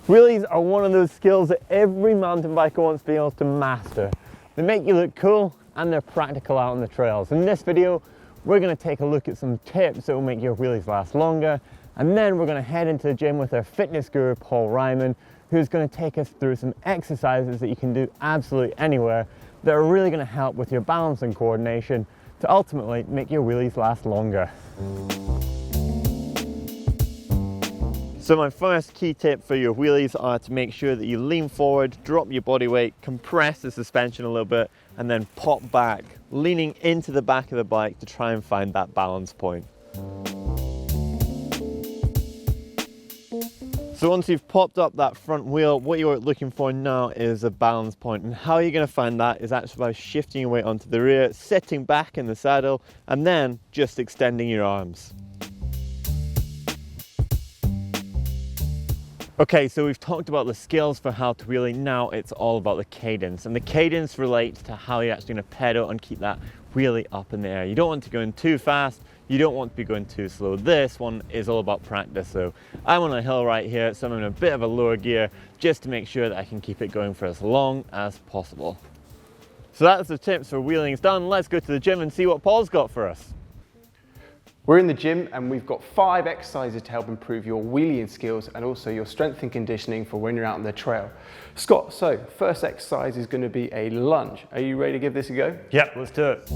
Wheelies are one of those skills that every mountain biker wants to be able to master. They make you look cool and they're practical out on the trails. In this video, we're going to take a look at some tips that will make your wheelies last longer, and then we're going to head into the gym with our fitness guru, Paul Ryman, who's going to take us through some exercises that you can do absolutely anywhere that are really going to help with your balance and coordination to ultimately make your wheelies last longer. So my first key tip for your wheelies are to make sure that you lean forward, drop your body weight, compress the suspension a little bit, and then pop back, leaning into the back of the bike to try and find that balance point. So once you've popped up that front wheel, what you're looking for now is a balance point. And how you're going to find that is actually by shifting your weight onto the rear, sitting back in the saddle, and then just extending your arms. Okay, so we've talked about the skills for how to wheelie. Now it's all about the cadence, and the cadence relates to how you're actually going to pedal and keep that wheelie up in the air. You don't want to go in too fast, you don't want to be going too slow. This one is all about practice. So I'm on a hill right here, so I'm in a bit of a lower gear just to make sure that I can keep it going for as long as possible. So that's the tips for wheeling done. Let's go to the gym and see what Paul's got for us. We're in the gym and we've got 5 exercises to help improve your wheeling skills and also your strength and conditioning for when you're out on the trail. Scott, so first exercise is going to be a lunge. Are you ready to give this a go? Yep, let's do it.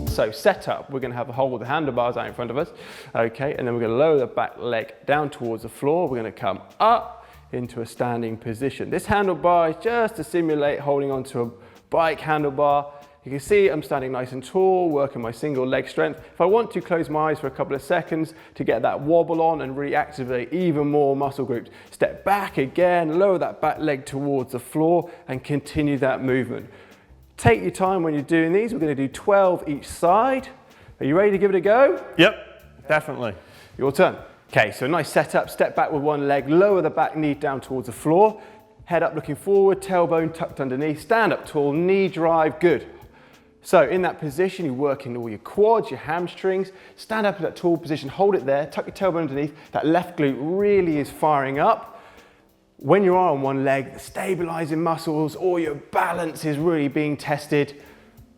So set up, we're going to have a hold of the handlebars out in front of us, okay, and then we're going to lower the back leg down towards the floor. We're going to come up into a standing position. This handlebar is just to simulate holding onto a bike handlebar. You can see I'm standing nice and tall, working my single leg strength. If I want to close my eyes for a couple of seconds to get that wobble on and really activate even more muscle groups, step back again, lower that back leg towards the floor and continue that movement. Take your time when you're doing these. We're going to do 12 each side. Are you ready to give it a go? Yep, definitely. Your turn. Okay, so nice setup. Step back with one leg, lower the back knee down towards the floor. Head up looking forward, tailbone tucked underneath. Stand up tall, knee drive, good. So in that position, you're working all your quads, your hamstrings. Stand up in that tall position, hold it there, tuck your tailbone underneath. That left glute really is firing up. When you are on one leg, the stabilizing muscles, all your balance is really being tested.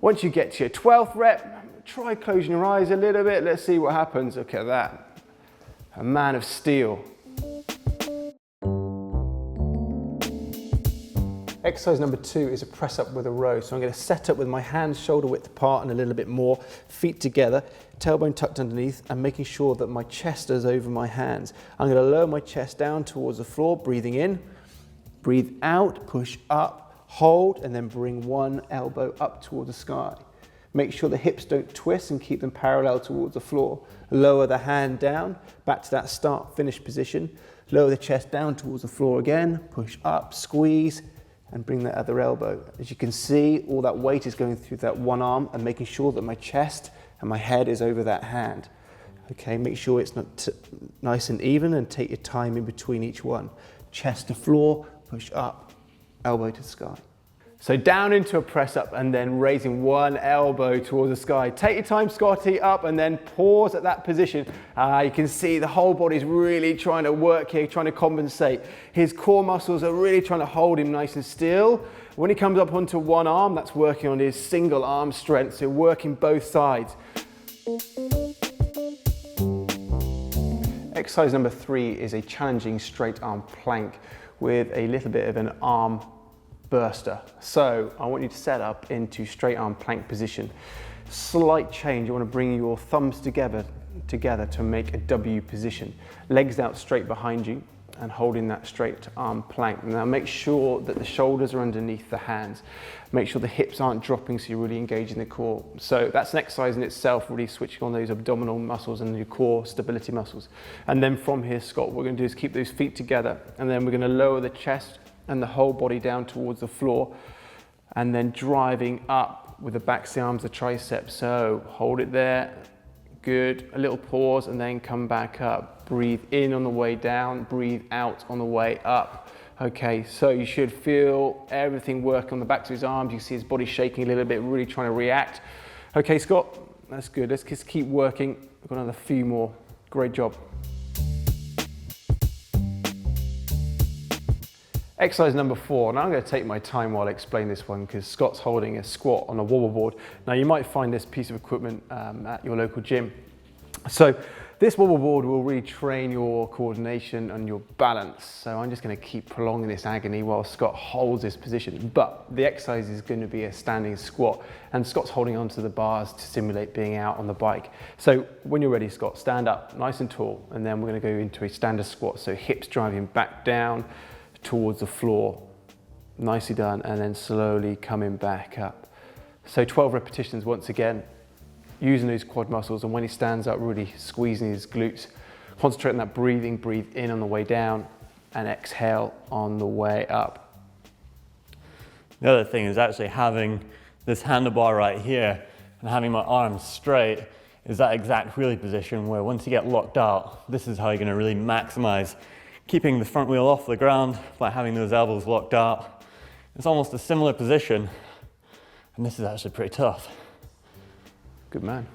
Once you get to your 12th rep, try closing your eyes a little bit. Let's see what happens. Look at that. A man of steel. Exercise number 2 is a press up with a row. So I'm going to set up with my hands shoulder width apart and a little bit more, feet together, tailbone tucked underneath, and making sure that my chest is over my hands. I'm going to lower my chest down towards the floor, breathing in, breathe out, push up, hold, and then bring one elbow up towards the sky. Make sure the hips don't twist and keep them parallel towards the floor. Lower the hand down, back to that start-finish position. Lower the chest down towards the floor again, push up, squeeze, and bring that other elbow. As you can see, all that weight is going through that one arm and making sure that my chest and my head is over that hand. Okay, make sure it's not nice and even and take your time in between each one. Chest to floor, push up, elbow to the sky. So down into a press up and then raising one elbow towards the sky. Take your time, Scotty, up and then pause at that position. You can see the whole body's really trying to work here, trying to compensate. His core muscles are really trying to hold him nice and still. When he comes up onto one arm, that's working on his single arm strength, so working both sides. Exercise number 3 is a challenging straight arm plank with a little bit of an arm burster. So I want you to set up into straight arm plank position. Slight change, you want to bring your thumbs together to make a W position. Legs out straight behind you and holding that straight arm plank. Now make sure that the shoulders are underneath the hands. Make sure the hips aren't dropping so you're really engaging the core. So that's an exercise in itself, really switching on those abdominal muscles and your core stability muscles. And then from here, Scott, what we're going to do is keep those feet together and then we're going to lower the chest and the whole body down towards the floor and then driving up with the backs, the arms, the triceps. So hold it there, good, a little pause and then come back up. Breathe in on the way down, breathe out on the way up. Okay, so you should feel everything work on the backs of his arms. You see his body shaking a little bit, really trying to react. Okay, Scott, that's good. Let's just keep working. We've got another few more. Great job. Exercise number 4. Now I'm going to take my time while I explain this one because Scott's holding a squat on a wobble board. Now you might find this piece of equipment at your local gym. So this wobble board will really train your coordination and your balance. So I'm just going to keep prolonging this agony while Scott holds this position. But the exercise is going to be a standing squat, and Scott's holding onto the bars to simulate being out on the bike. So when you're ready, Scott, stand up nice and tall, and then we're going to go into a standard squat. So hips driving back down towards the floor. Nicely done, and then slowly coming back up. So 12 repetitions once again, using those quad muscles, and when he stands up, really squeezing his glutes. Concentrate on that breathing, breathe in on the way down and exhale on the way up. The other thing is actually having this handlebar right here and having my arms straight is that exact wheelie position where once you get locked out, this is how you're going to really maximize keeping the front wheel off the ground by having those elbows locked out. It's almost a similar position, and this is actually pretty tough. Good man.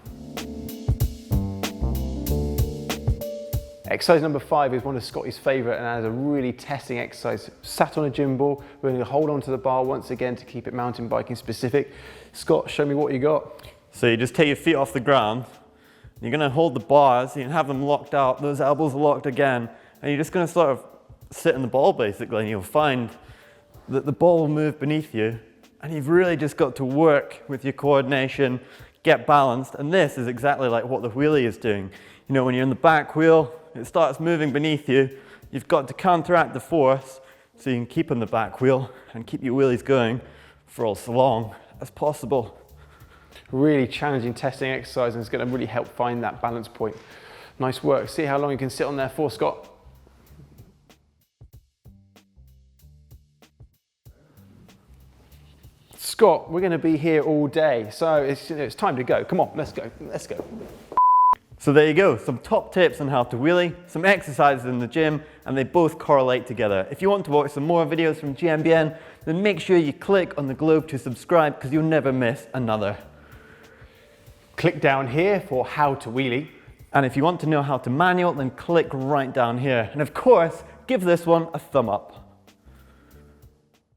Exercise number 5 is one of Scotty's favourite and as a really testing exercise. Sat on a gym ball, we're going to hold on to the bar once again to keep it mountain biking specific. Scott, show me what you got. So you just take your feet off the ground, you're going to hold the bars, you can have them locked out, those elbows are locked again, and you're just going to sort of sit in the ball basically, and you'll find that the ball will move beneath you, and you've really just got to work with your coordination, get balanced, and this is exactly like what the wheelie is doing. You know, when you're in the back wheel, it starts moving beneath you, you've got to counteract the force so you can keep on the back wheel and keep your wheelies going for as long as possible. Really challenging testing exercise, and it's going to really help find that balance point. Nice work. See how long you can sit on there for, Scott. Scott, we're going to be here all day, so it's time to go. Come on, let's go, let's go. So there you go, some top tips on how to wheelie, some exercises in the gym, and they both correlate together. If you want to watch some more videos from GMBN, then make sure you click on the globe to subscribe because you'll never miss another. Click down here for how to wheelie. And if you want to know how to manual, then click right down here. And of course, give this one a thumb up.